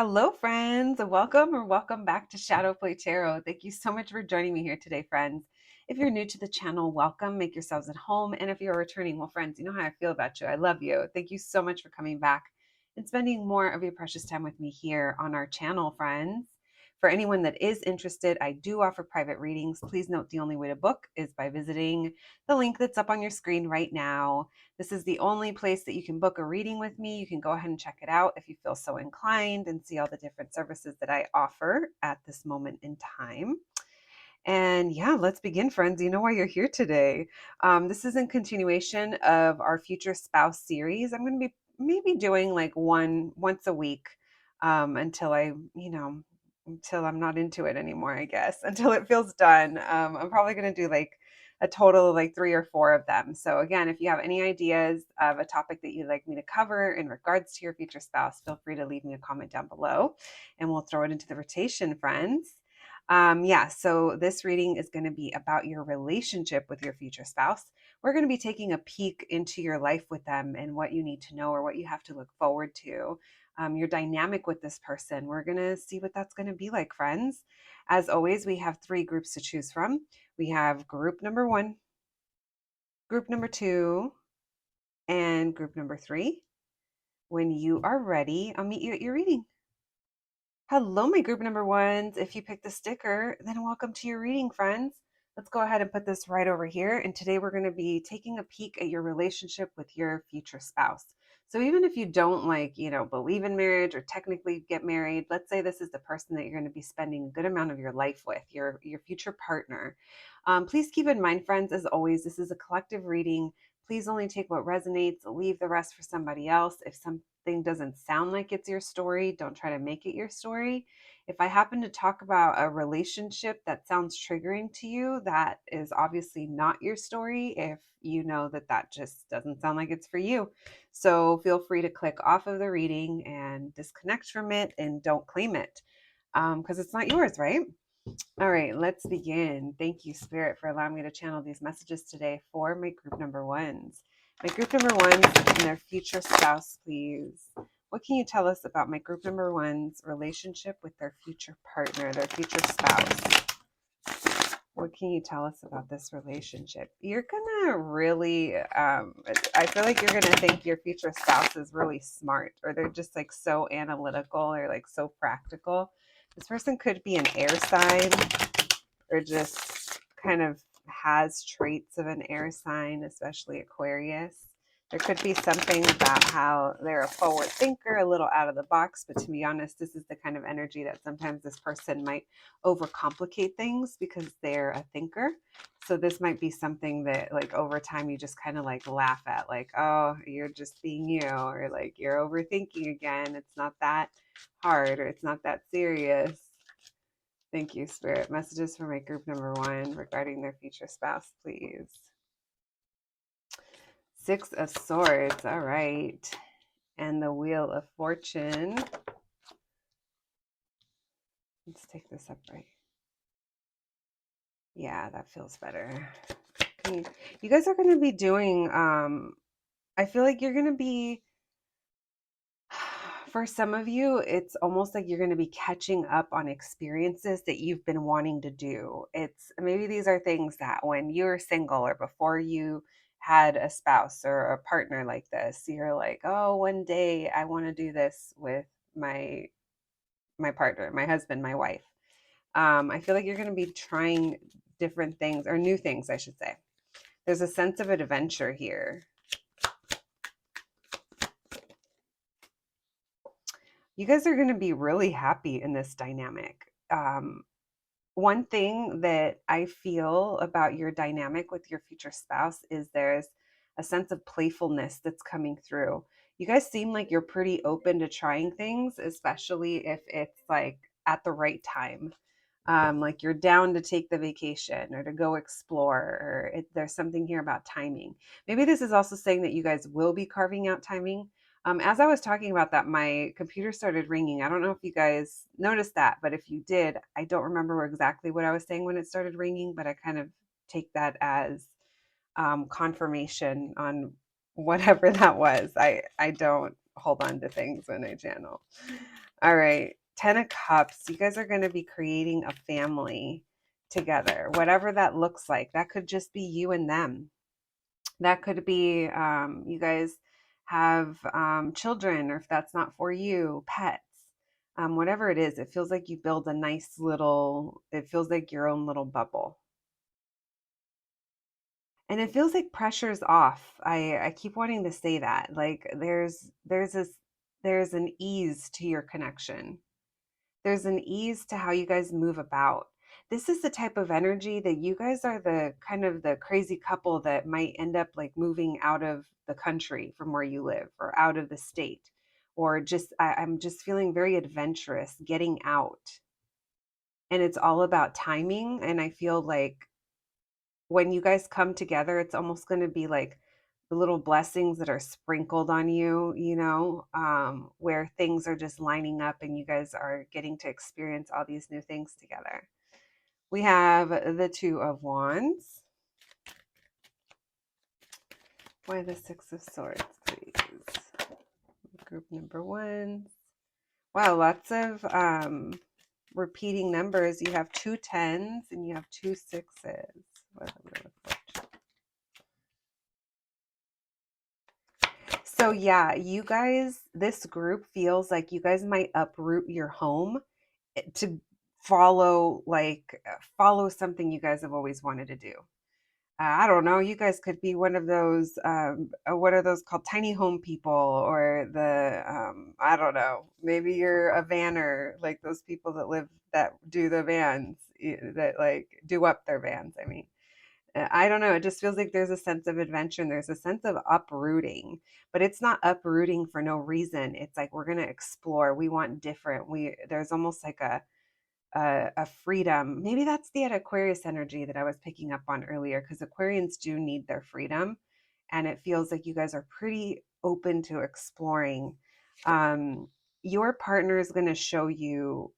Hello, friends. Welcome or welcome back to Shadow Play Tarot. Thank you so much for joining me here today, friends. If you're new to the channel, welcome. Make yourselves at home. And if you're returning, well, friends, you know how I feel about you. I love you. Thank you so much for coming back and spending more of your precious time with me here on our channel, friends. For anyone that is interested, I do offer private readings. Please note the only way to book is by visiting the link that's up on your screen right now. This is the only place that you can book a reading with me. You can go ahead and check it out if you feel so inclined and see all the different services that I offer at this moment in time. And yeah, let's begin, friends. You know why you're here today. This is in continuation of our future spouse series. I'm going to be maybe doing like one once a week until until I'm not into it anymore, I guess, until it feels done. I'm probably going to do like a total of like 3 or 4 of them. So again, if you have any ideas of a topic that you'd like me to cover in regards to your future spouse, feel free to leave me a comment down below and we'll throw it into the rotation, friends. So this reading is going to be about your relationship with your future spouse. We're going to be taking a peek into your life with them and what you need to know or what you have to look forward to. Your dynamic with this person. We're going to see what that's going to be like, friends. As always, we have 3 groups to choose from. We have group number 1, group number 2, and group number 3. When you are ready, I'll meet you at your reading. Hello, my group number 1s. If you picked the sticker, then welcome to your reading, friends. Let's go ahead and put this right over here. And today we're going to be taking a peek at your relationship with your future spouse. So even if you don't believe in marriage or technically get married, let's say this is the person that you're going to be spending a good amount of your life with, your future partner. Please keep in mind, friends, as always, this is a collective reading. Please only take what resonates, leave the rest for somebody else. If something doesn't sound like it's your story, don't try to make it your story. If I happen to talk about a relationship that sounds triggering to you, that is obviously not your story if you know that that just doesn't sound like it's for you. So feel free to click off of the reading and disconnect from it and don't claim it because it's not yours, right? All right, let's begin. Thank you, Spirit, for allowing me to channel these messages today for my group number 1s. My group number 1s and their future spouse, please. What can you tell us about my group number 1's relationship with their future partner, their future spouse? What can you tell us about this relationship? You're gonna really, I feel like you're gonna think your future spouse is really smart, or they're just like so analytical or like so practical. This person could be an air sign or just kind of has traits of an air sign, especially Aquarius. There could be something about how they're a forward thinker, a little out of the box, but to be honest, this is the kind of energy that sometimes this person might overcomplicate things because they're a thinker. So this might be something that like over time you just kind of like laugh at, like, oh, you're just being you, or like you're overthinking again. It's not that hard, or it's not that serious. Thank you, Spirit. Messages for my group number 1 regarding their future spouse, please. 6 of Swords. All right. And the Wheel of Fortune. Let's take this upright. Yeah, that feels better. You guys are going to be doing, I feel like you're going to be, for some of you, it's almost like you're going to be catching up on experiences that you've been wanting to do. It's maybe these are things that when you were single or before you had a spouse or a partner like this, you're like, oh, one day I want to do this with my partner, my husband, my wife. I feel like you're going to be trying different things, or new things, I should say. There's a sense of adventure here. You guys are going to be really happy in this dynamic. One thing that I feel about your dynamic with your future spouse is there's a sense of playfulness that's coming through. You guys seem like you're pretty open to trying things, especially if it's like at the right time. Like you're down to take the vacation or to go explore, or there's something here about timing. Maybe this is also saying that you guys will be carving out timing. As I was talking about that, my computer started ringing. I don't know if you guys noticed that, but if you did, I don't remember exactly what I was saying when it started ringing, but I kind of take that as confirmation on whatever that was. I don't hold on to things when I channel. All right. 10 of Cups. You guys are going to be creating a family together, whatever that looks like. That could just be you and them. That could be you guys have children, or if that's not for you, pets. Whatever it is, it feels like you build a nice little, it feels like your own little bubble. And it feels like pressure's off. I keep wanting to say that. Like there's an ease to your connection. There's an ease to how you guys move about. This is the type of energy that you guys are the kind of the crazy couple that might end up like moving out of the country from where you live or out of the state. Or just I'm just feeling very adventurous getting out. And it's all about timing. And I feel like when you guys come together, it's almost going to be like the little blessings that are sprinkled on you, where things are just lining up and you guys are getting to experience all these new things together. We have the Two of Wands. Why the Six of Swords, please? Group number one. Wow, lots of repeating numbers. You have 2 10s and you have 2 6s. What am I gonna look for? So yeah, you guys, this group feels like you guys might uproot your home to follow something you guys have always wanted to do. I don't know. You guys could be one of those. What are those called? Tiny home people, or the I don't know. Maybe you're a vanner, like those people that do the vans, that like do up their vans. I mean. I don't know. It just feels like there's a sense of adventure and there's a sense of uprooting, but it's not uprooting for no reason. It's like we're going to explore. We want different. There's almost like a freedom. Maybe that's the Aquarius energy that I was picking up on earlier, because Aquarians do need their freedom, and it feels like you guys are pretty open to exploring. Um, your partner is going to show you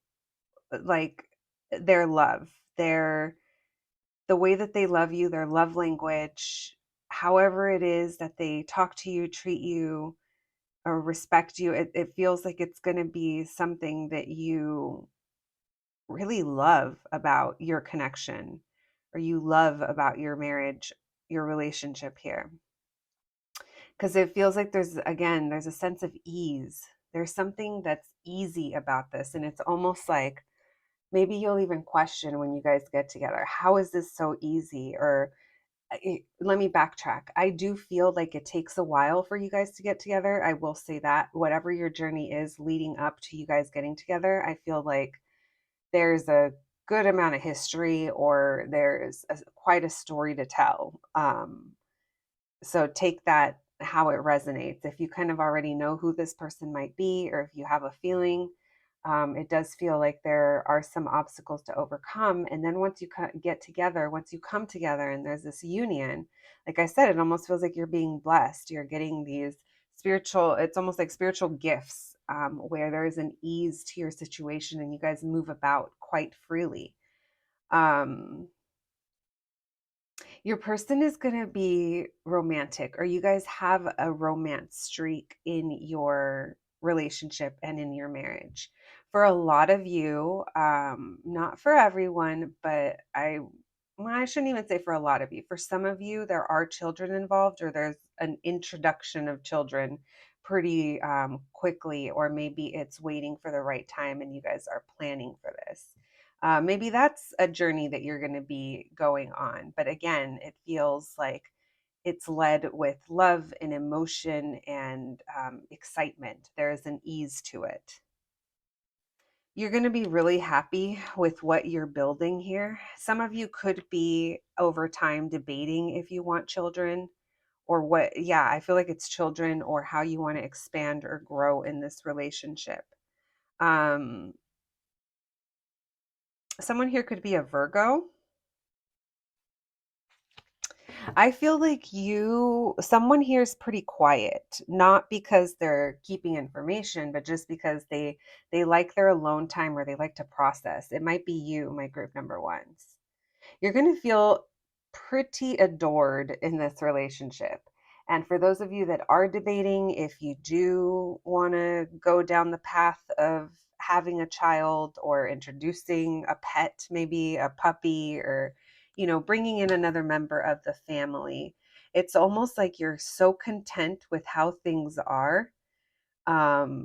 like their love, their the way that they love you, their love language, however it is that they talk to you, treat you, or respect you, it feels like it's going to be something that you really love about your connection, or you love about your marriage, your relationship here. Because it feels like there's a sense of ease. There's something that's easy about this. And it's almost like maybe you'll even question when you guys get together, how is this so easy? Or let me backtrack. I do feel like it takes a while for you guys to get together. I will say that whatever your journey is leading up to you guys getting together, I feel like there's a good amount of history, or quite a story to tell. So take that how it resonates. If you kind of already know who this person might be, or if you have a feeling, it does feel like there are some obstacles to overcome. And then once you get together, once you come together and there's this union, like I said, it almost feels like you're being blessed. You're getting these it's almost like spiritual gifts, where there is an ease to your situation and you guys move about quite freely. Um, your person is going to be romantic, or you guys have a romance streak in your relationship and in your marriage. For a lot of you, not for everyone, but I shouldn't even say for a lot of you. For some of you, there are children involved, or there's an introduction of children pretty quickly, or maybe it's waiting for the right time and you guys are planning for this. Maybe that's a journey that you're going to be going on. But again, it feels like it's led with love and emotion and excitement. There is an ease to it. You're going to be really happy with what you're building here. Some of you could be over time debating if you want children, or what. Yeah, I feel like it's children, or how you want to expand or grow in this relationship. Um, Someone here could be a Virgo. I feel like someone here is pretty quiet, not because they're keeping information, but just because they like their alone time, or they like to process. It might be you, my group number ones. You're going to feel pretty adored in this relationship. And for those of you that are debating if you do want to go down the path of having a child or introducing a pet, maybe a puppy, or, bringing in another member of the family. It's almost like you're so content with how things are.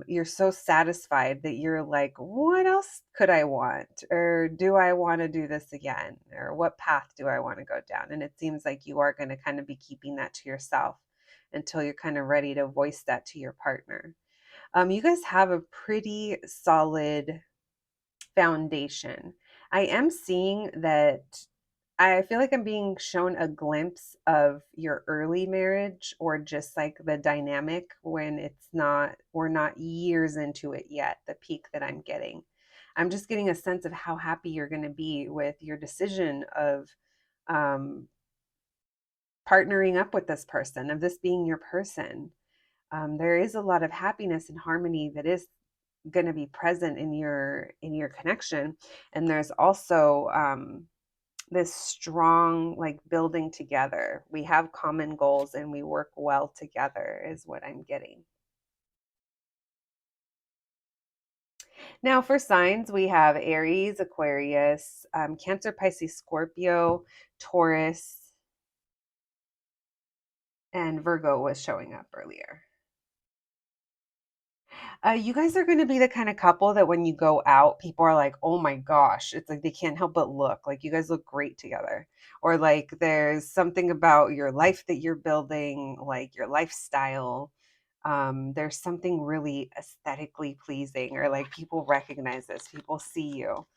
You're so satisfied that you're like, what else could I want? Or do I want to do this again? Or what path do I want to go down? And it seems like you are going to kind of be keeping that to yourself until you're kind of ready to voice that to your partner. You guys have a pretty solid foundation. I am seeing that I feel like I'm being shown a glimpse of your early marriage, or just like the dynamic when we're not years into it yet, the peak that I'm getting. I'm just getting a sense of how happy you're going to be with your decision of um, partnering up with this person, of this being your person. There is a lot of happiness and harmony that is going to be present in your connection, and there's also this strong like building together. We have common goals and we work well together is what I'm getting. Now for signs, we have Aries, Aquarius, Cancer, Pisces, Scorpio, Taurus, and Virgo was showing up earlier. You guys are going to be the kind of couple that when you go out, people are like, oh my gosh, it's like they can't help but look. Like you guys look great together. Or like there's something about your life that you're building, like your lifestyle. There's something really aesthetically pleasing, or like people recognize this, people see you.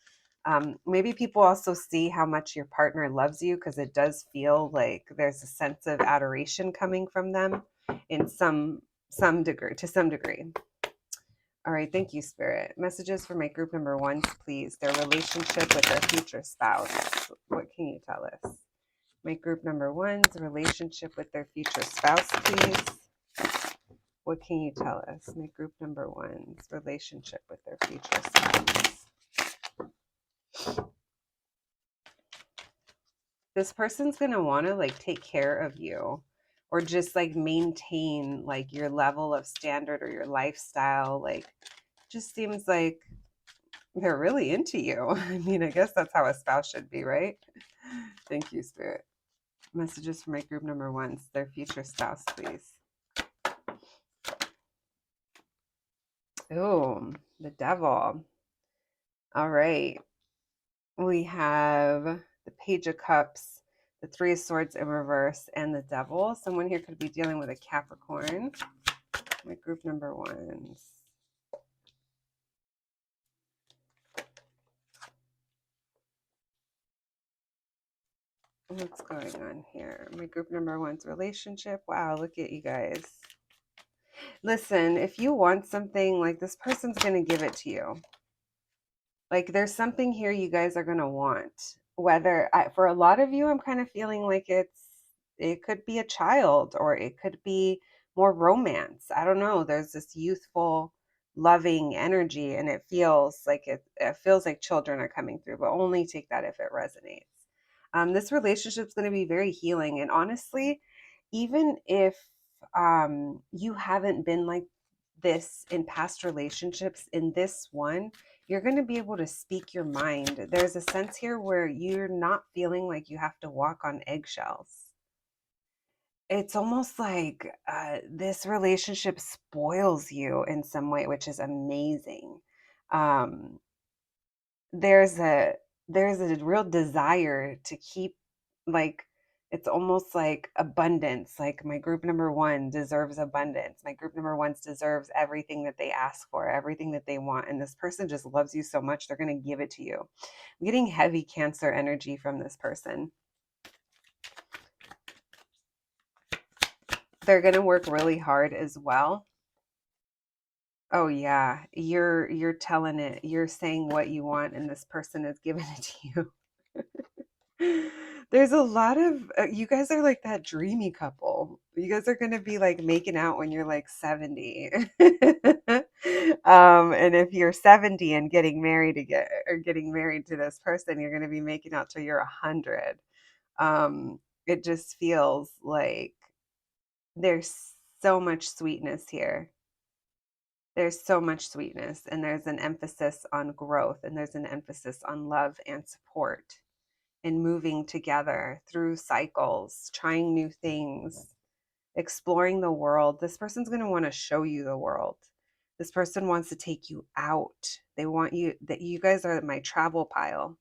Maybe people also see how much your partner loves you, because it does feel like there's a sense of adoration coming from them in some degree, to some degree. All right, thank you, Spirit. Messages for my group number ones, please. Their relationship with their future spouse. What can you tell us? My group number ones, relationship with their future spouse, please. What can you tell us? My group number ones, relationship with their future spouse. This person's going to want to like take care of you, or just like maintain like your level of standard or your lifestyle. Like, just seems like they're really into you. I mean, I guess that's how a spouse should be, right? Thank you, Spirit. Messages for my group number ones, their future spouse, please. Oh, the devil. All right. We have the Page of Cups, the Three of Swords in reverse, and the devil. Someone here could be dealing with a Capricorn. My group number ones. What's going on here? My group number one's relationship. Wow, look at you guys. Listen, if you want something, like this person's going to give it to you. Like there's something here you guys are going to want. For a lot of you, I'm kind of feeling like it could be a child, or it could be more romance. I don't know. There's this youthful, loving energy, and it feels like children are coming through, but only take that if it resonates. This relationship's going to be very healing. And honestly, even if you haven't been like this in past relationships, in this one, you're going to be able to speak your mind. There's a sense here where you're not feeling like you have to walk on eggshells. It's almost like this relationship spoils you in some way, which is amazing. Um, there's a there's a real desire to keep, like, it's almost like abundance. Like my group number one deserves abundance. My group number ones deserves everything that they ask for, everything that they want, and this person just loves you so much they're going to give it to you. I'm getting heavy Cancer energy from this person. They're going to work really hard as well. Oh yeah, you're telling it. You're saying what you want, and this person is giving it to you. There's a lot of you guys are like that dreamy couple. You guys are gonna be like making out when you're like 70. And if you're 70 and getting married again, or getting married to this person, you're gonna be making out till you're 100. It just feels like there's so much sweetness here. There's so much sweetness, and there's an emphasis on growth, and there's an emphasis on love and support and moving together through cycles, trying new things, exploring the world. This person's going to want to show you the world. This person wants to take you out. They want you, that you guys are my travel pile.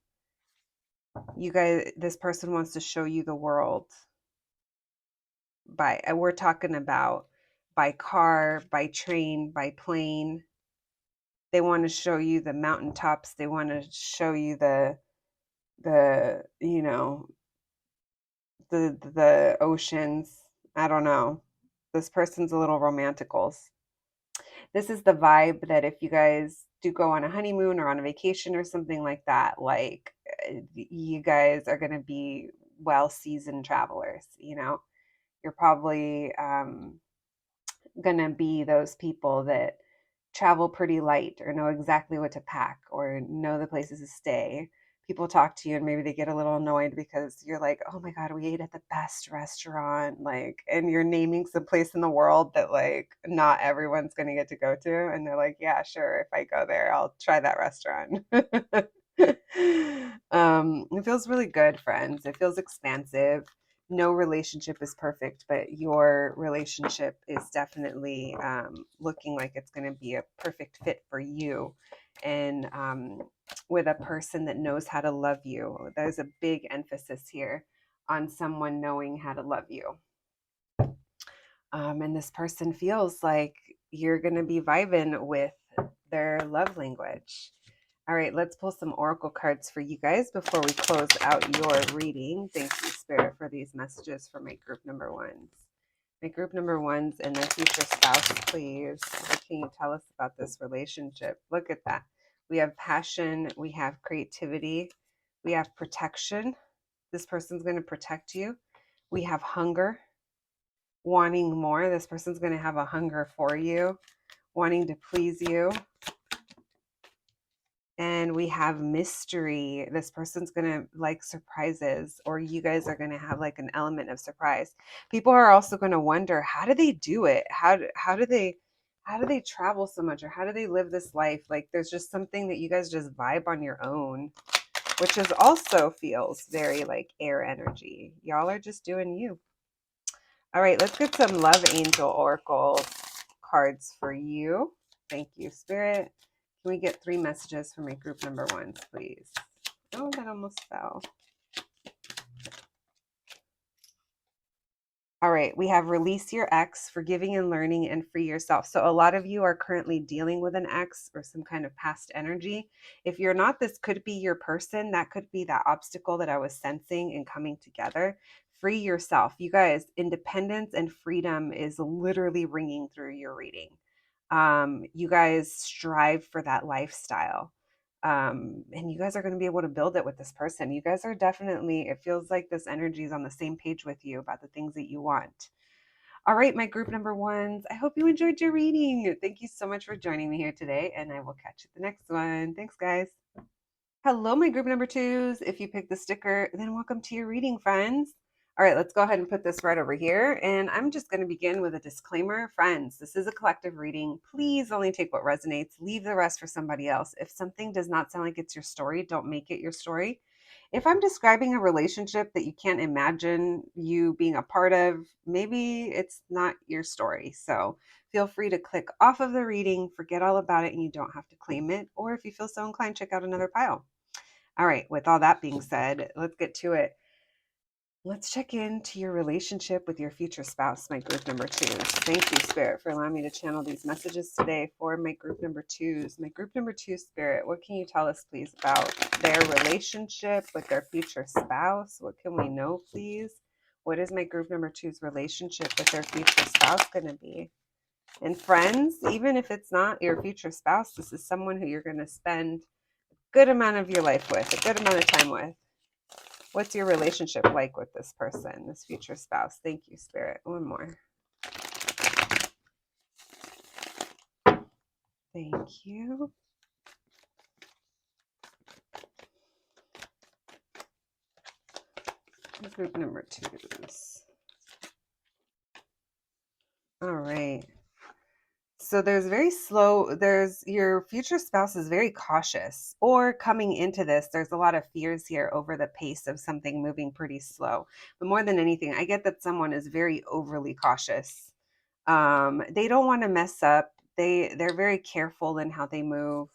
You guys, this person wants to show you the world. We're talking about by car, by train, by plane. They want to show you the mountaintops. They want to show you you know, the oceans. I don't know. This person's a little romanticals. This is the vibe that if you guys do go on a honeymoon or on a vacation or something like that, like you guys are going to be well seasoned travelers, you know. You're probably going to be those people that travel pretty light or know exactly what to pack or know the places to stay. People talk to you and maybe they get a little annoyed because you're like, oh my God, we ate at the best restaurant. Like, and you're naming some place in the world that like not everyone's going to get to go to. And they're like, yeah, sure. If I go there, I'll try that restaurant. It feels really good, friends. It feels expansive. No relationship is perfect, but your relationship is definitely looking like it's going to be a perfect fit for you, and with a person that knows how to love you. There's a big emphasis here on someone knowing how to love you. And this person feels like you're going to be vibing with their love language. All right, let's pull some oracle cards for you guys before we close out your reading. Thank you, Spirit, for these messages for my group number ones. My group number ones and their future spouse, please. What can you tell us about this relationship? Look at that. We have passion. We have creativity. We have protection. This person's going to protect you. We have hunger, wanting more. This person's going to have a hunger for you, wanting to please you. And we have mystery. This person's going to like surprises, or you guys are going to have like an element of surprise. People are also going to wonder, how do they do it? How do they travel so much, or how do they live this life? Like there's just something that you guys just vibe on your own, which is also feels very like air energy. Y'all are just doing you. All right, let's get some love angel oracle cards for you. Thank you, Spirit. Can we get 3 messages for my group number ones, please? Oh, that almost fell. All right, we have release your ex, forgiving and learning, and free yourself. So a lot of you are currently dealing with an ex or some kind of past energy. If you're not, this could be your person. That could be that obstacle that I was sensing and coming together. Free yourself. You guys, independence and freedom is literally ringing through your reading. You guys strive for that lifestyle. And you guys are going to be able to build it with this person. You guys are definitely, it feels like this energy is on the same page with you about the things that you want. All right, my group number ones, I hope you enjoyed your reading. Thank you so much for joining me here today, and I will catch you at the next one. Thanks, guys. Hello, my group number twos. If you picked the sticker, then welcome to your reading, friends. All right, let's go ahead and put this right over here. And I'm just going to begin with a disclaimer. Friends, this is a collective reading. Please only take what resonates. Leave the rest for somebody else. If something does not sound like it's your story, don't make it your story. If I'm describing a relationship that you can't imagine you being a part of, maybe it's not your story. So feel free to click off of the reading, forget all about it, and you don't have to claim it. Or if you feel so inclined, check out another pile. All right, with all that being said, let's get to it. Let's check into your relationship with your future spouse, my group number twos. Thank you, Spirit, for allowing me to channel these messages today for my group number twos. My group number two, Spirit, what can you tell us, please, about their relationship with their future spouse? What can we know, please? What is my group number two's relationship with their future spouse going to be? And friends, even if it's not your future spouse, this is someone who you're going to spend good amount of your life with, a good amount of time with. What's your relationship like with this person, this future spouse? Thank you, Spirit. One more. Thank you. Group number twos. All right. So there's very slow, there's your future spouse is very cautious, or coming into this, there's a lot of fears here over the pace of something moving pretty slow. But more than anything, I get that someone is very overly cautious. They don't want to mess up. They're very careful in how they move.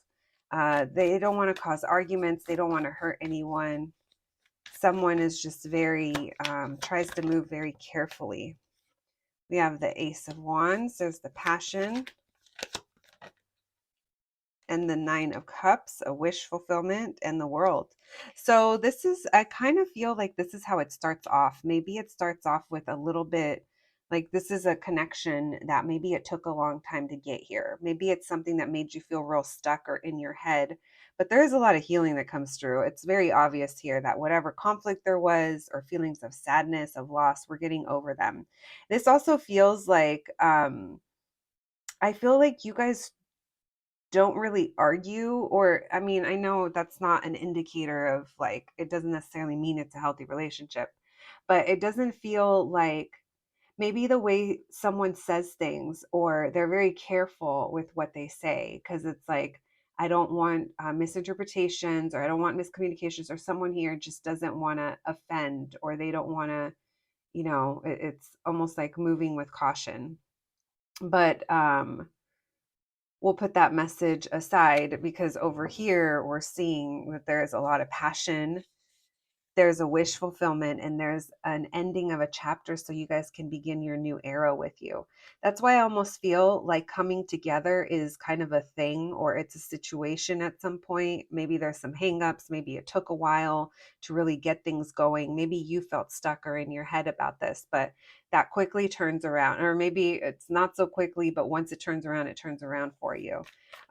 They don't want to cause arguments. They don't want to hurt anyone. Someone is just very tries to move very carefully. We have the Ace of Wands. There's the Passion and the Nine of Cups, a wish fulfillment, and the World. So this is, I kind of feel like this is how it starts off. Maybe it starts off with a little bit like this is a connection that maybe it took a long time to get here. Maybe it's something that made you feel real stuck or in your head. But there is a lot of healing that comes through. It's very obvious here that whatever conflict there was or feelings of sadness, of loss, we're getting over them. This also feels like I feel like you guys don't really argue, or I mean, I know that's not an indicator of like it doesn't necessarily mean it's a healthy relationship, but it doesn't feel like maybe the way someone says things, or they're very careful with what they say because it's like I don't want misinterpretations, or I don't want miscommunications, or someone here just doesn't want to offend, or they don't want to, it's almost like moving with caution. But we'll put that message aside because over here we're seeing that there is a lot of passion, there's a wish fulfillment, and there's an ending of a chapter so you guys can begin your new era with you. That's why I almost feel like coming together is kind of a thing, or it's a situation at some point. Maybe there's some hangups, maybe it took a while to really get things going. Maybe you felt stuck or in your head about this, but that quickly turns around, or maybe it's not so quickly, but once it turns around for you.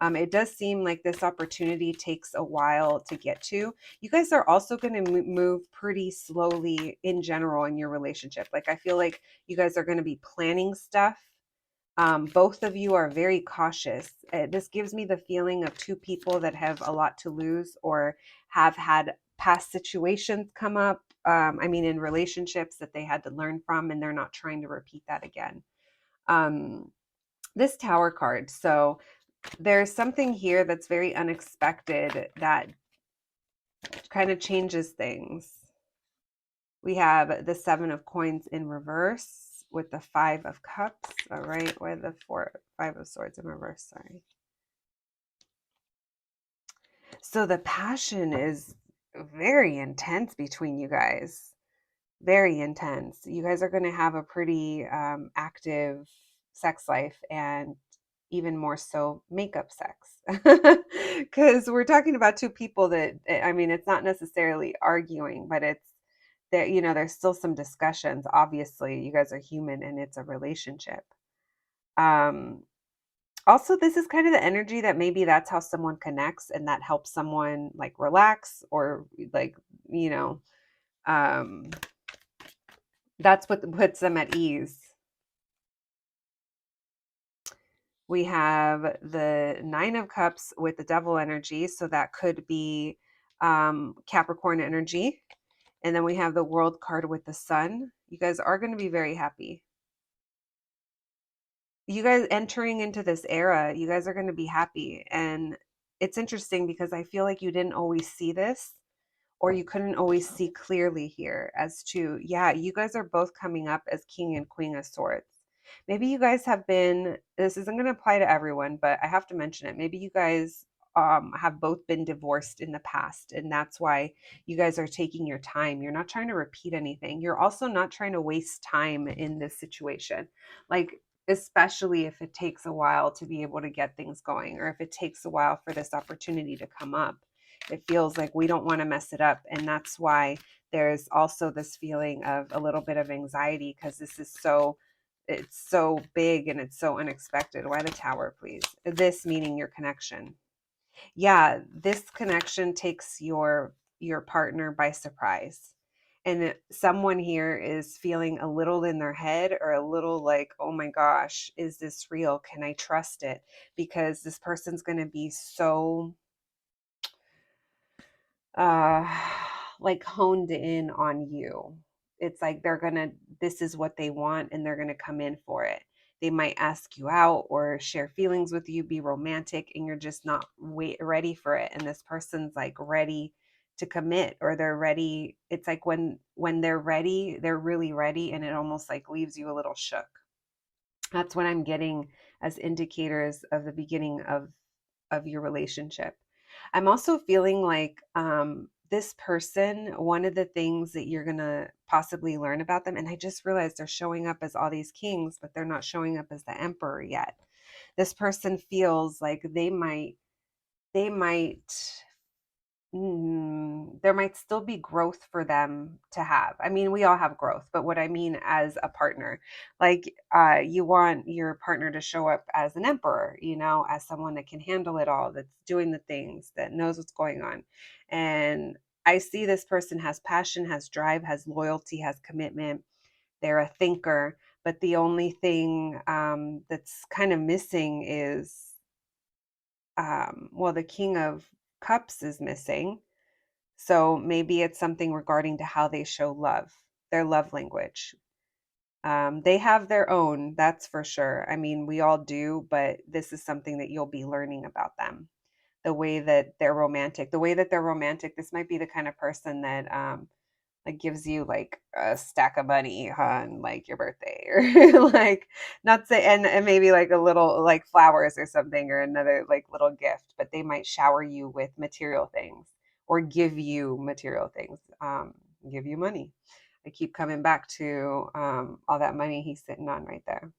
It does seem like this opportunity takes a while to get to. You guys are also going to move pretty slowly in general in your relationship. Like, I feel like you guys are going to be planning stuff. Both of you are very cautious. This gives me the feeling of two people that have a lot to lose, or have had past situations come up. I mean, in relationships that they had to learn from, and they're not trying to repeat that again. This Tower card. So there's something here that's very unexpected that kind of changes things. We have the Seven of Coins in reverse with the Five of Cups. All right, or the Five of Swords in reverse. Sorry. So the passion is very intense between you guys. Very intense. You guys are going to have a pretty active sex life, and even more so makeup sex. Because we're talking about two people that, I mean, it's not necessarily arguing, but it's that, there's still some discussions. Obviously, you guys are human and it's a relationship. Um, Also, this is kind of the energy that maybe that's how someone connects, and that helps someone like relax, or like, you know, um, that's what puts them at ease. We have the Nine of Cups with the Devil energy, so that could be Capricorn energy. And then we have the World card with the Sun. You guys are going to be very happy. You guys entering into this era, you guys are going to be happy. And it's interesting because I feel like you didn't always see this, or you couldn't always see clearly here as to, yeah, you guys are both coming up as King and Queen of Swords. Maybe you guys have been, this isn't going to apply to everyone, but I have to mention it. Maybe you guys have both been divorced in the past, and that's why you guys are taking your time. You're not trying to repeat anything. You're also not trying to waste time in this situation. Like, especially if it takes a while to be able to get things going, or if it takes a while for this opportunity to come up. It feels like we don't want to mess it up. And that's why there's also this feeling of a little bit of anxiety, because this is it's so big and it's so unexpected. Why the Tower, please? This meaning your connection. Yeah, this connection takes your partner by surprise. And someone here is feeling a little in their head, or a little like, oh my gosh, is this real? Can I trust it? Because this person's going to be so uh like honed in on you. It's like this is what they want, and they're gonna come in for it. They might ask you out or share feelings with you, be romantic, and you're just not ready for it. And this person's like ready to commit, or they're ready. It's like when they're ready, they're really ready, and it almost like leaves you a little shook. That's what I'm getting as indicators of the beginning of your relationship. I'm also feeling like this person, one of the things that you're going to possibly learn about them, and I just realized they're showing up as all these kings, but they're not showing up as the emperor yet. This person feels like they might there might still be growth for them to have. I mean, we all have growth, but what I mean as a partner, like you want your partner to show up as an emperor, as someone that can handle it all, that's doing the things, that knows what's going on. And I see this person has passion, has drive, has loyalty, has commitment. They're a thinker, but the only thing that's kind of missing is, well, the King of Cups is missing, so maybe it's something regarding to how they show love, their love language. They have their own, that's for sure. I mean, we all do, but this is something that you'll be learning about them. The way that they're romantic, this might be the kind of person that like gives you like a stack of money on like your birthday, or like, not say, and maybe like a little like flowers or something, or another like little gift, but they might shower you with material things or give you material things, give you money. I keep coming back to all that money he's sitting on right there.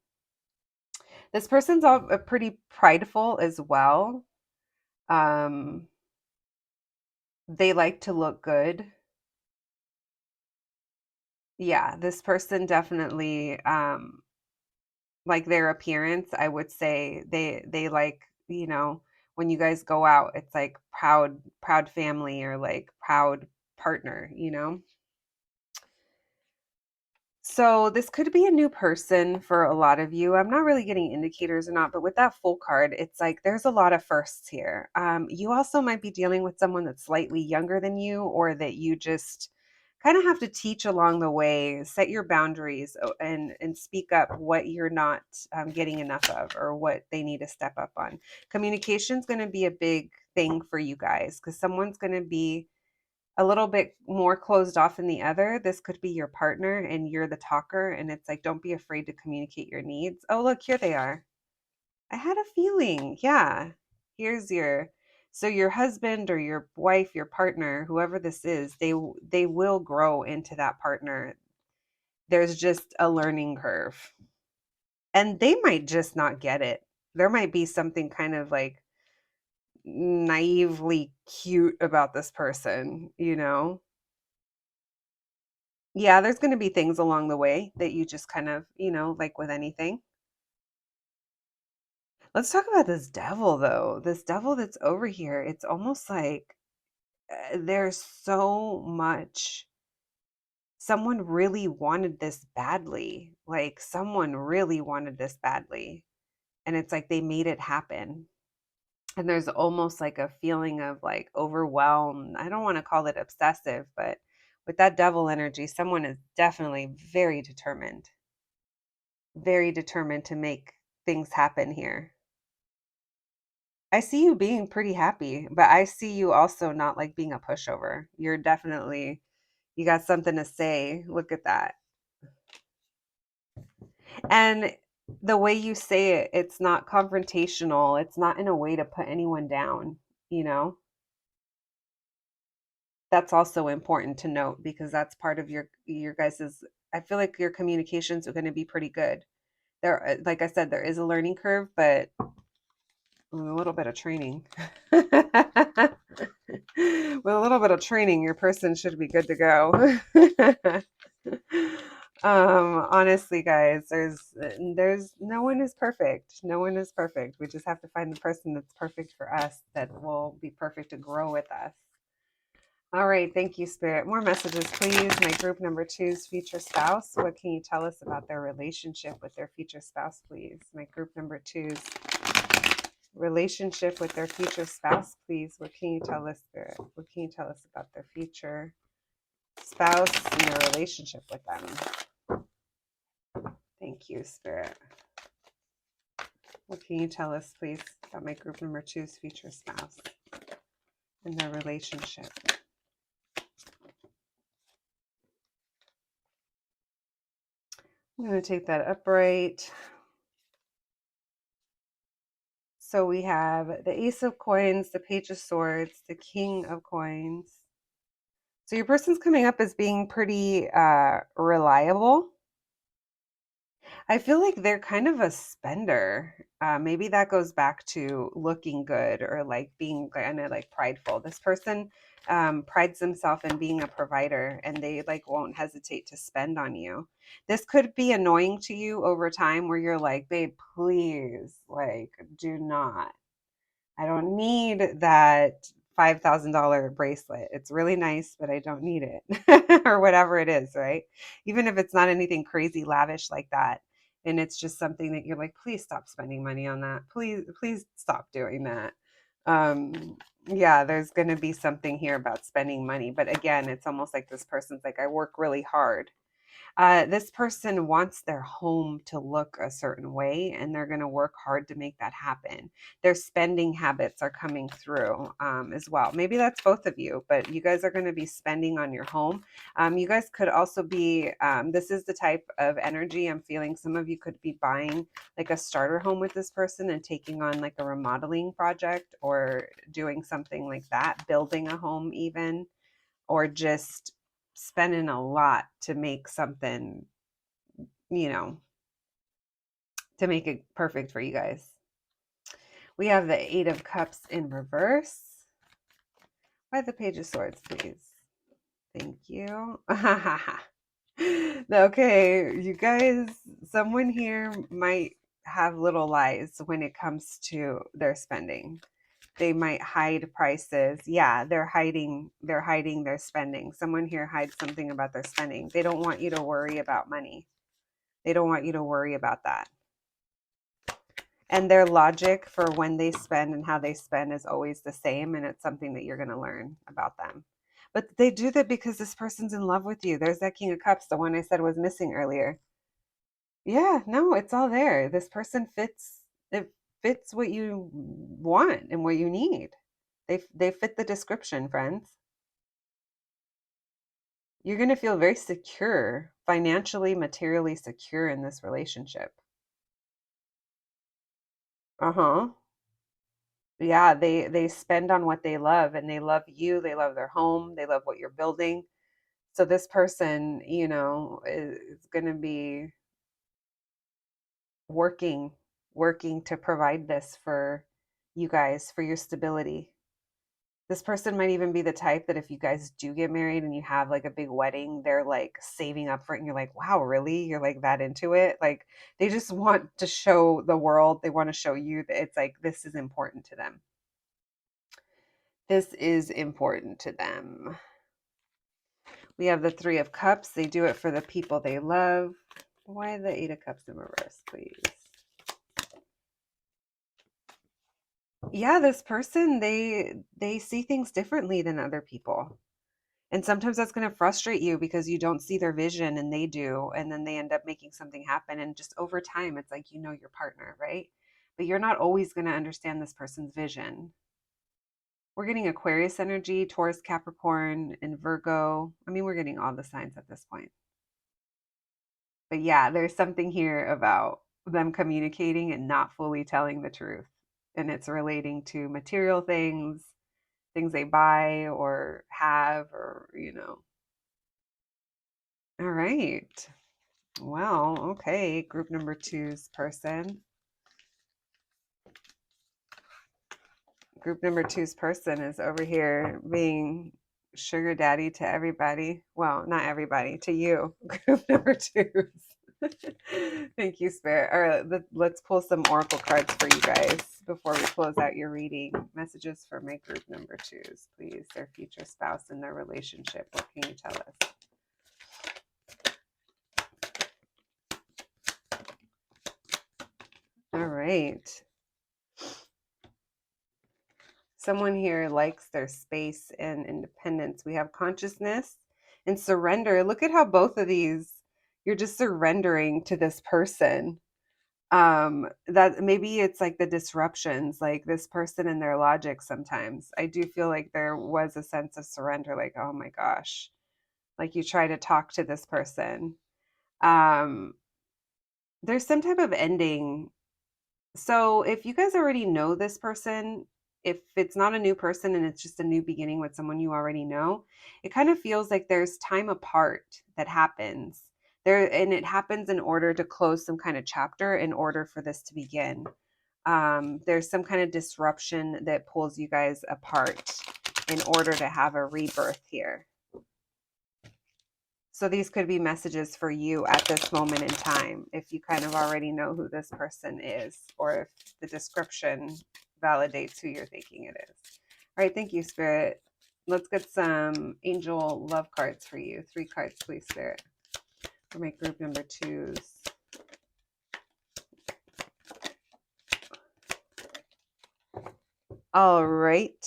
This person's all pretty prideful as well. um they like to look good. Yeah, this person definitely, like their appearance, I would say they like, when you guys go out, it's like proud family, or like proud partner. So this could be a new person for a lot of you. I'm not really getting indicators or not, but with that full card, it's like there's a lot of firsts here. You also might be dealing with someone that's slightly younger than you, or that you just kind of have to teach along the way, set your boundaries, and speak up what you're not getting enough of, or what they need to step up on. Communication is going to be a big thing for you guys, because someone's going to be a little bit more closed off than the other. This could be your partner and you're the talker, and it's like, don't be afraid to communicate your needs. Oh, look, here they are. I had a feeling. Yeah. Here's so your husband or your wife, your partner, whoever this is, they will grow into that partner. There's just a learning curve. And they might just not get it. There might be something kind of like naively cute about this person. Yeah, there's going to be things along the way that you just kind of, like with anything. Let's talk about this devil, though. This devil that's over here. It's almost like there's so much. Someone really wanted this badly. Like, someone really wanted this badly. And it's like they made it happen. And there's almost like a feeling of like overwhelmed. I don't want to call it obsessive, but with that devil energy, someone is definitely very determined to make things happen here. I see you being pretty happy, but I see you also not like being a pushover. You got something to say. Look at that. And the way you say it, it's not confrontational. It's not in a way to put anyone down, you know? That's also important to note, because that's part of your guys's, I feel like your communications are going to be pretty good. There, like I said, there is a learning curve, but with a little bit of training. With a little bit of training, your person should be good to go. Honestly, guys, there's no one is perfect. No one is perfect. We just have to find the person that's perfect for us, that will be perfect to grow with us. All right, thank you, Spirit. More messages, please. My group number 2's future spouse. What can you tell us about their relationship with their future spouse, please? My group number 2's relationship with their future spouse, please. What can you tell us, Spirit? What can you tell us about their future spouse and their relationship with them? Thank you, Spirit. What can you tell us, please, about my group number 2's future spouse and their relationship? I'm going to take that upright. So we have the Ace of Coins, the Page of Swords, the King of Coins. So your person's coming up as being pretty reliable. I feel like they're kind of a spender. Maybe that goes back to looking good or like being kind of like prideful. This person prides themselves in being a provider and they like won't hesitate to spend on you. This could be annoying to you over time where you're like, babe, please, like, do not. I don't need that $5,000 bracelet. It's really nice, but I don't need it or whatever it is, right? Even if it's not anything crazy lavish like that. And it's just something that you're like, please stop spending money on that. Please stop doing that. Yeah, there's going to be something here about spending money. But again, it's almost like this person's like, I work really hard. This person wants their home to look a certain way, and they're going to work hard to make that happen. Their spending habits are coming through as well. Maybe that's both of you, but you guys are going to be spending on your home. You guys could also be, this is the type of energy I'm feeling. Some of you could be buying like a starter home with this person and taking on like a remodeling project or doing something like that, building a home even, or just spending a lot to make something, to make it perfect for you guys. We have the Eight of Cups in reverse. Why the Page of Swords, please? Thank you. Okay, you guys, someone here might have little lies when it comes to their spending. They might hide prices. Yeah, they're hiding their spending. Someone here hides something about their spending. They don't want you to worry about money. They don't want you to worry about that. And their logic for when they spend and how they spend is always the same, and it's something that you're going to learn about them. But they do that because this person's in love with you. There's that King of Cups, the one I said was missing earlier. Yeah, no, it's all there. This person fits what you want and what you need. They fit the description, friends. You're going to feel very secure, financially, materially secure in this relationship. Uh-huh. Yeah, they spend on what they love and they love you, they love their home, they love what you're building. So this person, is going to be working working to provide this for you guys, for your stability. This person might even be the type that if you guys do get married and you have like a big wedding, they're like saving up for it and you're like, wow, really? You're like that into it? Like they just want to show the world, they want to show you that it's like this is important to them. This is important to them. We have the Three of Cups. They do it for the people they love. Why the Eight of Cups in reverse, please? Yeah, this person, they see things differently than other people. And sometimes that's going to frustrate you because you don't see their vision and they do. And then they end up making something happen. And just over time, it's like, your partner, right? But you're not always going to understand this person's vision. We're getting Aquarius energy, Taurus, Capricorn, and Virgo. I mean, we're getting all the signs at this point. But yeah, there's something here about them communicating and not fully telling the truth. And it's relating to material things they buy or have, or. All right. Well, okay. Group number 2's person. Group number 2's person is over here being sugar daddy to everybody. Well, not everybody, to you. Group number 2's. Thank you, Spirit. All right, let's pull some oracle cards for you guys before we close out your reading. Messages for my group number 2's, please. Their future spouse and their relationship. What can you tell us? All right. Someone here likes their space and independence. We have consciousness and surrender. Look at how both of these, you're just surrendering to this person. That maybe it's like the disruptions, like this person and their logic. Sometimes I do feel like there was a sense of surrender, like, oh my gosh, like you try to talk to this person. um there's some type of ending. So if you guys already know this person, if it's not a new person and it's just a new beginning with someone you already know, it kind of feels like there's time apart that happens there, and it happens in order to close some kind of chapter in order for this to begin. There's some kind of disruption that pulls you guys apart in order to have a rebirth here. So these could be messages for you at this moment in time, if you kind of already know who this person is, or if the description validates who you're thinking it is. All right, thank you, Spirit. Let's get some angel love cards for you. 3 cards, please, Spirit, for my group number 2s. All right.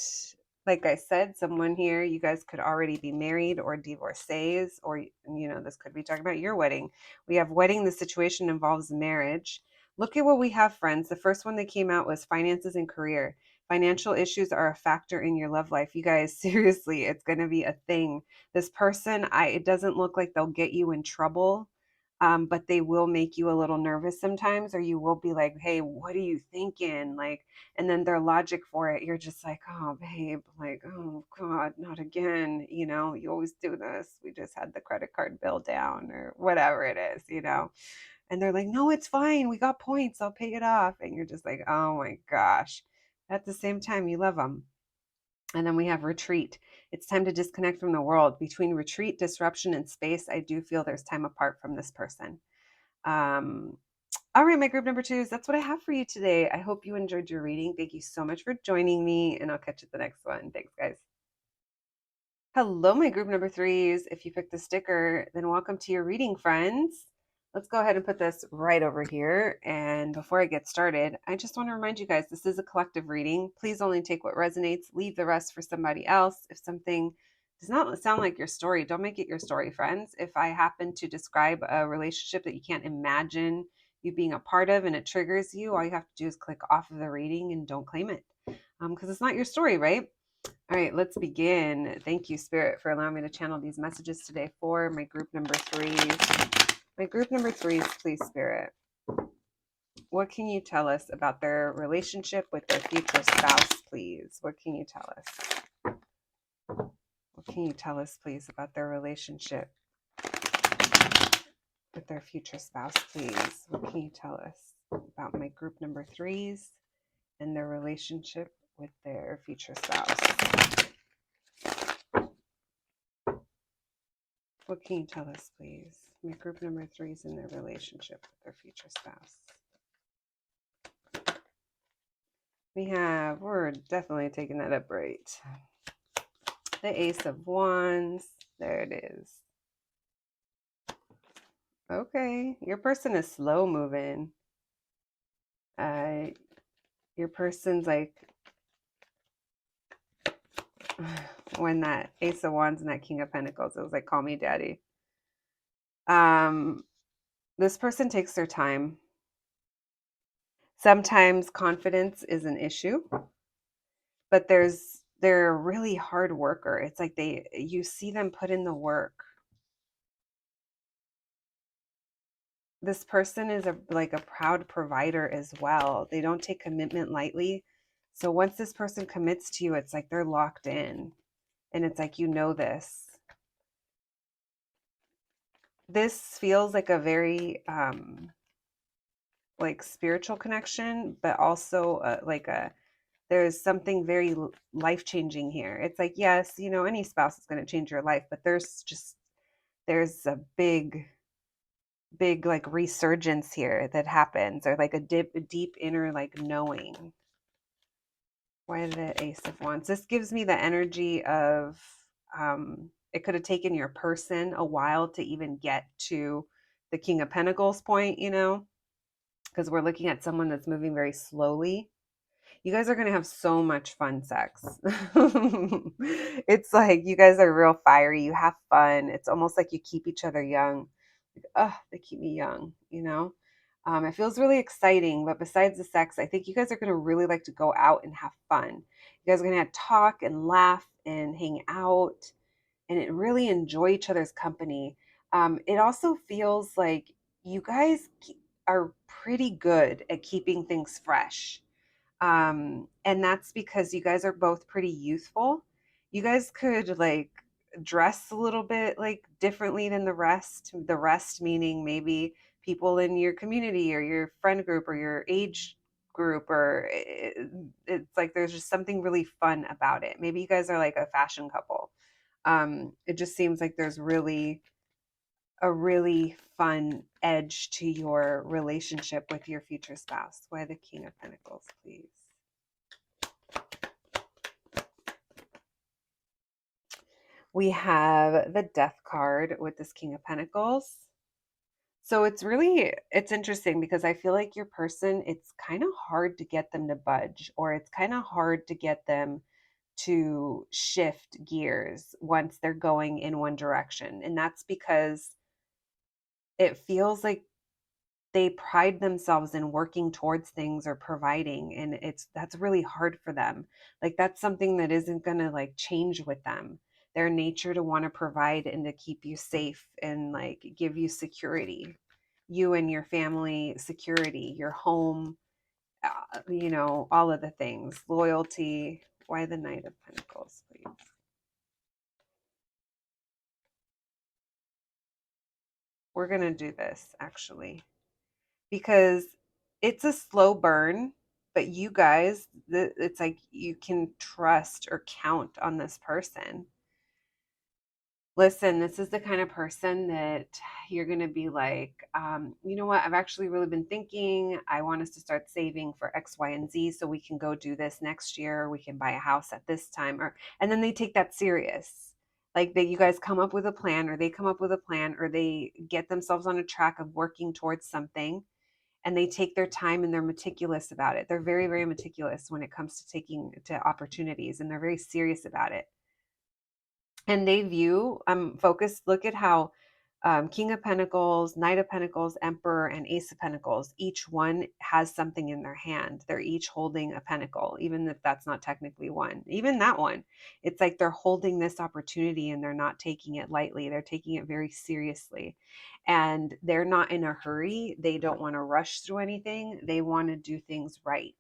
Like I said, someone here, you guys could already be married or divorcees, or, this could be talking about your wedding. We have wedding. The situation involves marriage. Look at what we have, friends. The first one that came out was finances and career. Financial issues are a factor in your love life. You guys, seriously, it's going to be a thing. This person, it doesn't look like they'll get you in trouble. But they will make you a little nervous sometimes, or you will be like, hey, what are you thinking? Like, and then their logic for it, you're just like, oh babe, like, oh god, not again. You always do this, we just had the credit card bill down, or whatever it is. And they're like, no, it's fine, we got points, I'll pay it off. And you're just like, oh my gosh. At the same time, you love them. And then we have retreat. It's time to disconnect from the world. Between retreat, disruption, and space, I do feel there's time apart from this person. All right, my group number 2s, that's what I have for you today. I hope you enjoyed your reading. Thank you so much for joining me, and I'll catch you at the next one. Thanks, guys. Hello, my group number 3s. If you picked the sticker, then welcome to your reading, friends. Let's go ahead and put this right over here. And before I get started, I just want to remind you guys, this is a collective reading. Please only take what resonates. Leave the rest for somebody else. If something does not sound like your story, don't make it your story, friends. If I happen to describe a relationship that you can't imagine you being a part of and it triggers you, all you have to do is click off of the reading and don't claim it, because it's not your story, right? All right, let's begin. Thank you, Spirit, for allowing me to channel these messages today for my group number 3s. My group number 3s, please, Spirit. What can you tell us about their relationship with their future spouse, please? What can you tell us? What can you tell us, please, about their relationship with their future spouse, please? What can you tell us about my group number 3s and their relationship with their future spouse? What can you tell us, please? My group number 3s and their relationship with their future spouse. We're definitely taking that up right. The Ace of Wands. There it is. Okay, your person is slow moving. Your person's like, when that Ace of Wands and that King of Pentacles, it was like, call me daddy. This person takes their time. Sometimes confidence is an issue, but they're a really hard worker. It's like you see them put in the work. This person is like a proud provider as well. They don't take commitment lightly. So once this person commits to you, it's like they're locked in. And it's like, this. This feels like a very like spiritual connection, but also there's something very life-changing here. It's like, yes, any spouse is going to change your life, but there's a big like resurgence here that happens, or like a deep inner like knowing. Why the Ace of Wands? This gives me the energy of it could have taken your person a while to even get to the King of Pentacles point, because we're looking at someone that's moving very slowly. You guys are going to have so much fun sex. It's like you guys are real fiery. You have fun. It's almost like you keep each other young. Like, they keep me young, It feels really exciting, but besides the sex, I think you guys are going to really like to go out and have fun. You guys are going to talk and laugh and hang out and really enjoy each other's company. It also feels like you guys are pretty good at keeping things fresh. And that's because you guys are both pretty youthful. You guys could like dress a little bit like differently than the rest meaning maybe people in your community or your friend group or your age group, or it's like there's just something really fun about it. Maybe you guys are like a fashion couple. It just seems like there's really a really fun edge to your relationship with your future spouse. Why the King of Pentacles, please? We have the Death card with this King of Pentacles. So it's interesting because I feel like your person, it's kind of hard to get them to budge, or it's kind of hard to get them to shift gears once they're going in one direction. And that's because it feels like they pride themselves in working towards things or providing, and that's really hard for them. Like that's something that isn't going to like change with them. Their nature to want to provide and to keep you safe and like give you security, you and your family security, your home, all of the things, loyalty. Why the Knight of Pentacles, please? We're going to do this actually because it's a slow burn, but you guys, it's like you can trust or count on this person. Listen, this is the kind of person that you're going to be like, you know what? I've actually really been thinking. I want us to start saving for X, Y, and Z so we can go do this next year. We can buy a house at this time. And then they take that serious. Like that you guys come up with a plan, or they come up with a plan, or they get themselves on a track of working towards something, and they take their time and they're meticulous about it. They're very, very meticulous when it comes to taking to opportunities, and they're very serious about it. And they view focused. Look at how King of Pentacles, Knight of Pentacles, Emperor, and Ace of Pentacles, each one has something in their hand. They're each holding a pentacle, even if that's not technically one. Even that one, it's like they're holding this opportunity and they're not taking it lightly. They're taking it very seriously. And they're not in a hurry. They don't want to rush through anything. They want to do things right.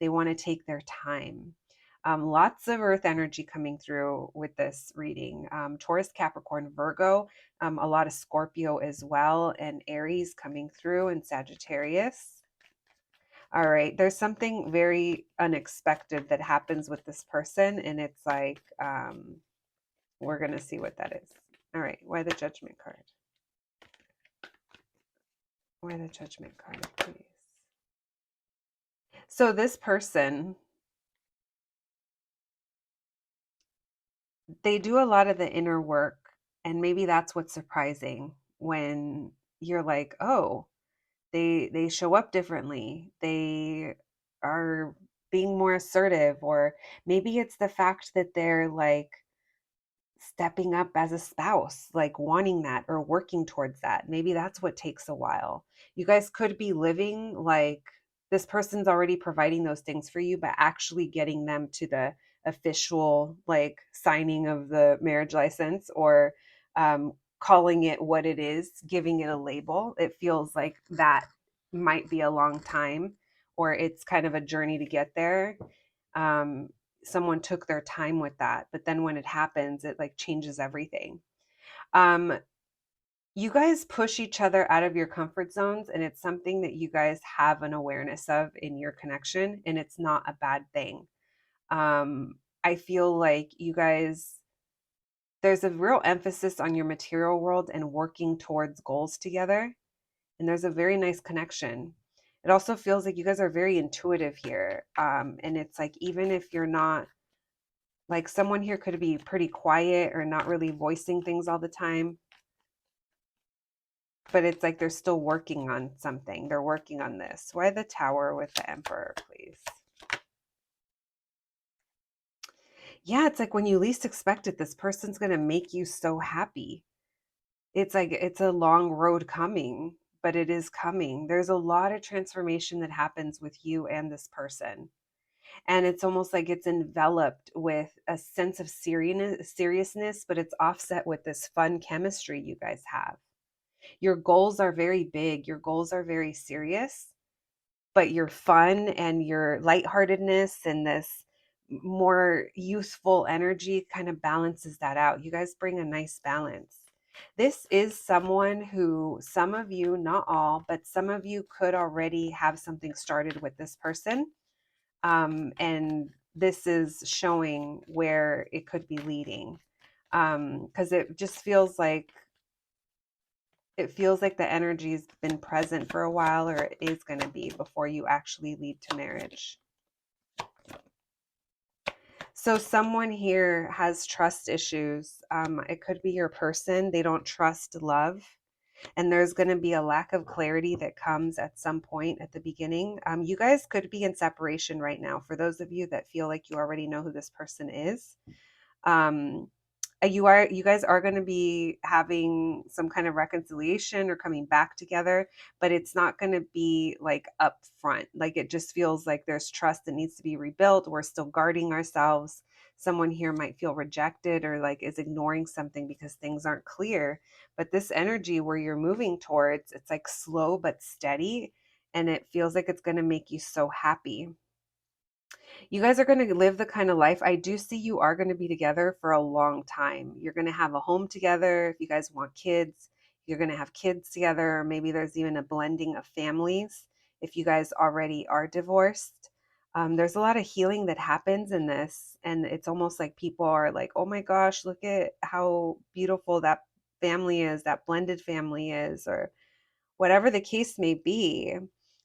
They want to take their time. Lots of earth energy coming through with this reading. Taurus, Capricorn, Virgo, a lot of Scorpio as well, and Aries coming through, and Sagittarius. All right, there's something very unexpected that happens with this person, and it's like, we're going to see what that is. All right, why the Judgment card? Why the Judgment card, please? So this person, they do a lot of the inner work, and maybe that's what's surprising when you're like, oh, they show up differently, they are being more assertive, or maybe it's the fact that they're like stepping up as a spouse, like wanting that or working towards that. Maybe that's what takes a while. You guys could be living like this person's already providing those things for you, but actually getting them to the official like signing of the marriage license, or calling it what it is, giving it a label. It feels like that might be a long time, or it's kind of a journey to get there. Um, Someone took their time with that, but then when it happens, it like changes everything. um you guys push each other out of your comfort zones, and it's something that you guys have an awareness of in your connection, and it's not a bad thing. I feel like you guys, there's a real emphasis on your material world and working towards goals together, and there's a very nice connection. It also feels like you guys are very intuitive here, and it's like even if you're not, like someone here could be pretty quiet or not really voicing things all the time, but it's like they're still working on something. They're working on this. Why the Tower with the Emperor, please? Yeah, it's like when you least expect it, this person's going to make you so happy. It's like it's a long road coming, but it is coming. There's a lot of transformation that happens with you and this person. And it's almost like it's enveloped with a sense of seriousness, but it's offset with this fun chemistry you guys have. Your goals are very big, your goals are very serious, but your fun and your lightheartedness and this more youthful energy kind of balances that out. You guys bring a nice balance. This is someone who, some of you, not all, but some of you could already have something started with this person. And this is showing where it could be leading. Because it just feels like the energy's been present for a while, or it is going to be before you actually lead to marriage. So someone here has trust issues. It could be your person. They don't trust love. And there's going to be a lack of clarity that comes at some point at the beginning. You guys could be in separation right now. For those of you that feel like you already know who this person is, you guys are going to be having some kind of reconciliation or coming back together, but it's not going to be like up front. Like, it just feels like there's trust that needs to be rebuilt. We're still guarding ourselves. Someone here might feel rejected or like is ignoring something because things aren't clear. But this energy where you're moving towards, it's like slow but steady, and it feels like it's going to make you so happy. You guys are going to live the kind of life. I do see you are going to be together for a long time. You're going to have a home together. If you guys want kids, you're going to have kids together. Or maybe there's even a blending of families if you guys already are divorced. There's a lot of healing that happens in this. And it's almost like people are like, oh my gosh, look at how beautiful that family is, that blended family is, or whatever the case may be.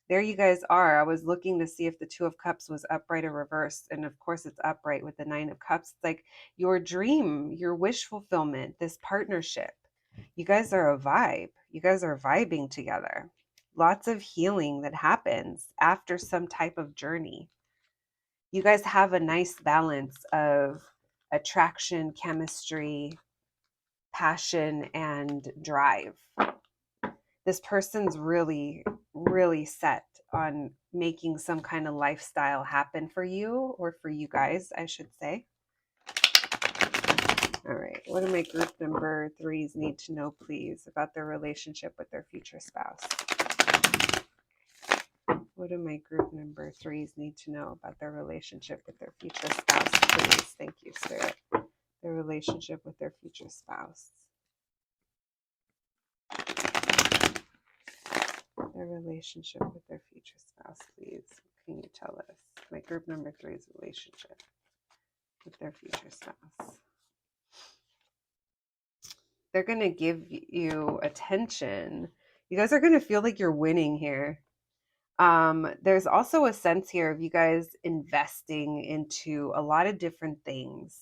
There you guys are. I was looking to see if the Two of Cups was upright or reversed. And of course, it's upright with the Nine of Cups. It's like your dream, your wish fulfillment, this partnership. You guys are a vibe. You guys are vibing together. Lots of healing that happens after some type of journey. You guys have a nice balance of attraction, chemistry, passion, and drive. This person's really, really set on making some kind of lifestyle happen for you, or for you guys, I should say. All right. What do my group number threes need to know, please, about their relationship with their future spouse? What do my group number threes need to know about their relationship with their future spouse, please? Thank you, Spirit. Their relationship with their future spouse. Their relationship with their future spouse, please. Can you tell us? My group number three's relationship with their future spouse. They're going to give you attention. You guys are going to feel like you're winning here. There's also a sense here of you guys investing into a lot of different things.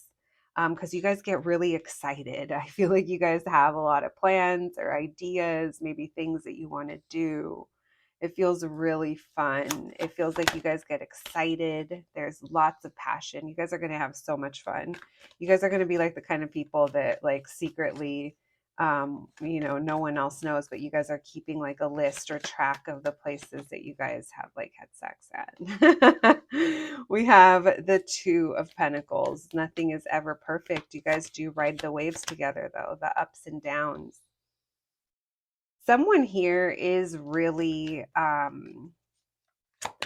Because you guys get really excited. I feel like you guys have a lot of plans or ideas, maybe things that you want to do. It feels really fun. It feels like you guys get excited. There's lots of passion. You guys are going to have so much fun. You guys are going to be like the kind of people that like secretly, no one else knows, but you guys are keeping like a list or track of the places that you guys have like had sex at. We have the Two of Pentacles. Nothing is ever perfect. You guys do ride the waves together, though, the ups and downs. Someone here is really,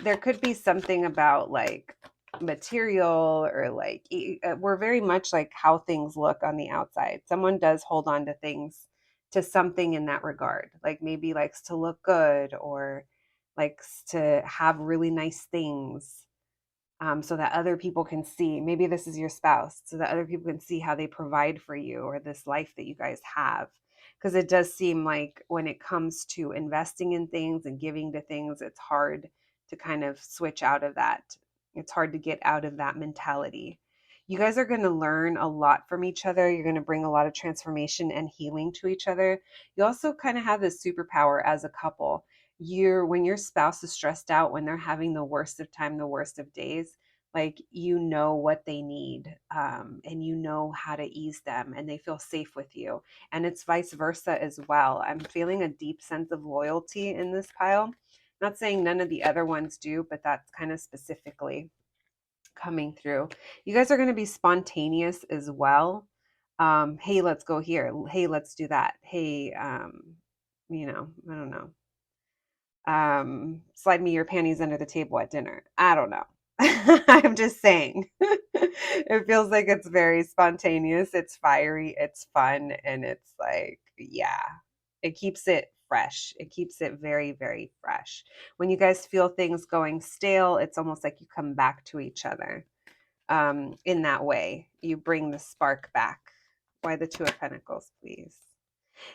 there could be something about like material, or like we're very much like how things look on the outside. Someone does hold on to things, to something in that regard, like maybe likes to look good, or likes to have really nice things, so that other people can see. Maybe this is your spouse, so that other people can see how they provide for you, or this life that you guys have. Because it does seem like when it comes to investing in things and giving to things, it's hard to kind of switch out of that. It's hard to get out of that mentality. You guys are going to learn a lot from each other. You're going to bring a lot of transformation and healing to each other. You also kind of have this superpower as a couple. When your spouse is stressed out, when they're having the worst of time, the worst of days, like you know what they need, and you know how to ease them, and they feel safe with you. And it's vice versa as well. I'm feeling a deep sense of loyalty in this pile. Not saying none of the other ones do, but that's kind of specifically coming through. You guys are going to be spontaneous as well. Hey, let's go here. Hey, let's do that. Hey, I don't know. Slide me your panties under the table at dinner. I don't know. I'm just saying. It feels like it's very spontaneous, it's fiery, it's fun, and it's like, yeah, it keeps it fresh. It keeps it very, very fresh. When you guys feel things going stale, it's almost like you come back to each other. In that way, you bring the spark back. Why the Two of Pentacles, please?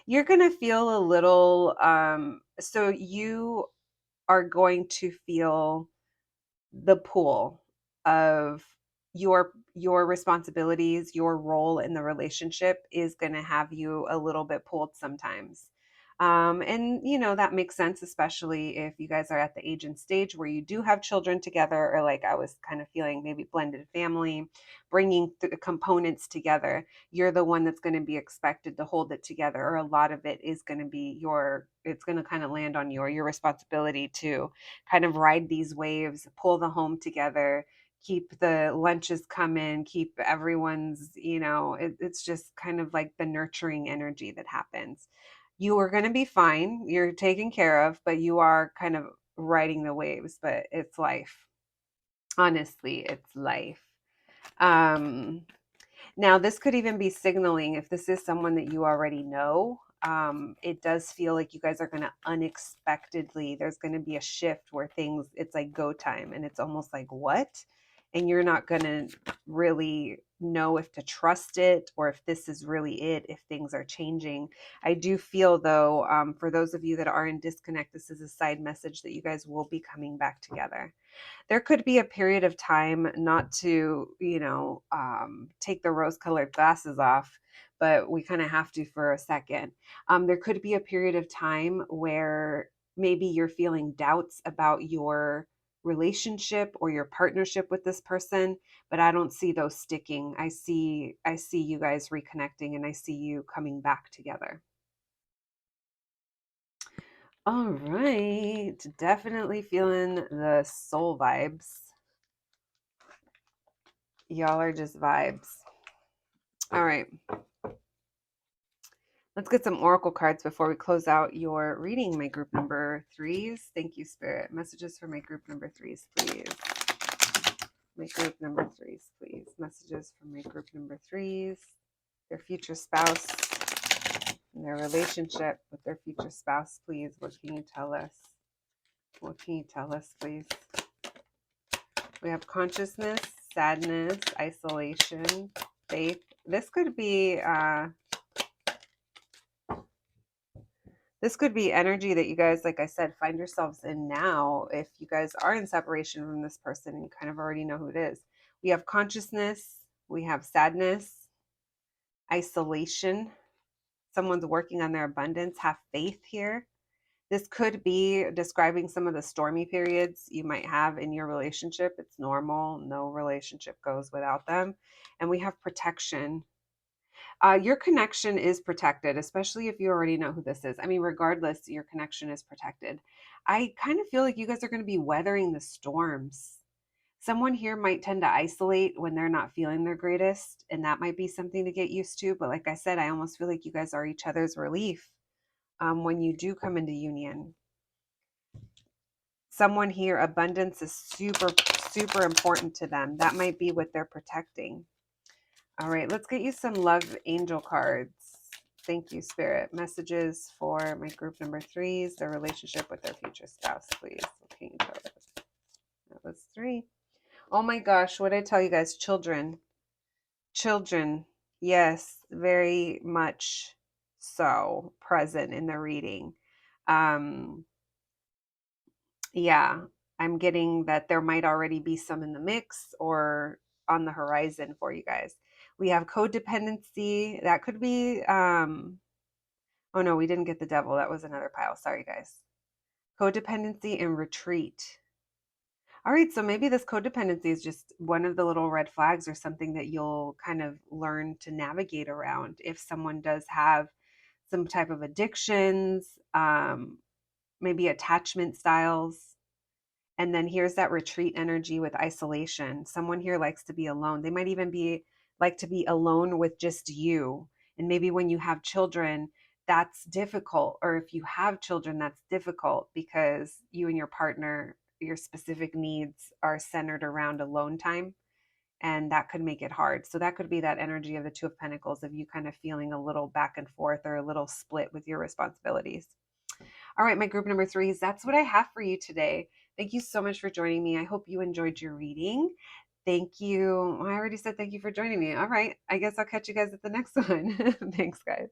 You're going to feel a little, so you are going to feel the pull of your responsibilities, your role in the relationship is going to have you a little bit pulled sometimes. And that makes sense, especially if you guys are at the age and stage where you do have children together, or like I was kind of feeling maybe blended family, bringing the components together. You're the one that's going to be expected to hold it together, or a lot of it is going to be it's going to kind of land on your responsibility to kind of ride these waves, pull the home together, keep the lunches coming, keep everyone's, it's just kind of like the nurturing energy that happens. You are going to be fine. You're taken care of, but you are kind of riding the waves, but it's life. Honestly, it's life. Um, Now, this could even be signaling if this is someone that you already know. It does feel like you guys are going to unexpectedly, there's going to be a shift where it's like go time, and it's almost like, what? And you're not going to really know if to trust it or if this is really it, if things are changing. I do feel, though, for those of you that are in disconnect, this is a side message that you guys will be coming back together. There could be a period of time, not to, take the rose colored glasses off, but we kind of have to for a second. There could be a period of time where maybe you're feeling doubts about your relationship or your partnership with this person, but I don't see those sticking. I see you guys reconnecting, and I see you coming back together. All right, definitely feeling the soul vibes. Y'all are just vibes. All right. Let's get some oracle cards before we close out your reading, my group number threes. Thank you, Spirit. Messages for my group number threes, please. My group number threes, please. Messages for my group number threes. Their future spouse and their relationship with their future spouse, please. What can you tell us? What can you tell us, please? We have consciousness, sadness, isolation, faith. This could be energy that you guys, like I said, find yourselves in now. If you guys are in separation from this person and you kind of already know who it is. We have consciousness, we have sadness, isolation. Someone's working on their abundance. Have faith here. This could be describing some of the stormy periods you might have in your relationship. It's normal. No relationship goes without them. And we have protection. Your connection is protected, especially if you already know who this is. I mean, regardless, your connection is protected. I kind of feel like you guys are going to be weathering the storms. Someone here might tend to isolate when they're not feeling their greatest, and that might be something to get used to. But like I said, I almost feel like you guys are each other's relief when you do come into union. Someone here, abundance is super, super important to them. That might be what they're protecting. All right, let's get you some love angel cards. Thank you, Spirit. Messages for my group number threes, their relationship with their future spouse, please. What can you tell us? That was 3. Oh my gosh, what did I tell you guys? Children. Children. Yes, very much so present in the reading. Yeah, I'm getting that there might already be some in the mix or on the horizon for you guys. We have codependency. That could be, oh no, we didn't get the devil. That was another pile. Sorry, guys. Codependency and retreat. All right, so maybe this codependency is just one of the little red flags or something that you'll kind of learn to navigate around if someone does have some type of addictions, maybe attachment styles. And then here's that retreat energy with isolation. Someone here likes to be alone. They might even be like to be alone with just you. And maybe when you have children, that's difficult. Or if you have children, that's difficult because you and your partner, your specific needs are centered around alone time. And that could make it hard. So that could be that energy of the Two of Pentacles, of you kind of feeling a little back and forth or a little split with your responsibilities. All right, my group number threes, that's what I have for you today. Thank you so much for joining me. I hope you enjoyed your reading. Thank you. I already said thank you for joining me. All right, I guess I'll catch you guys at the next one. Thanks, guys.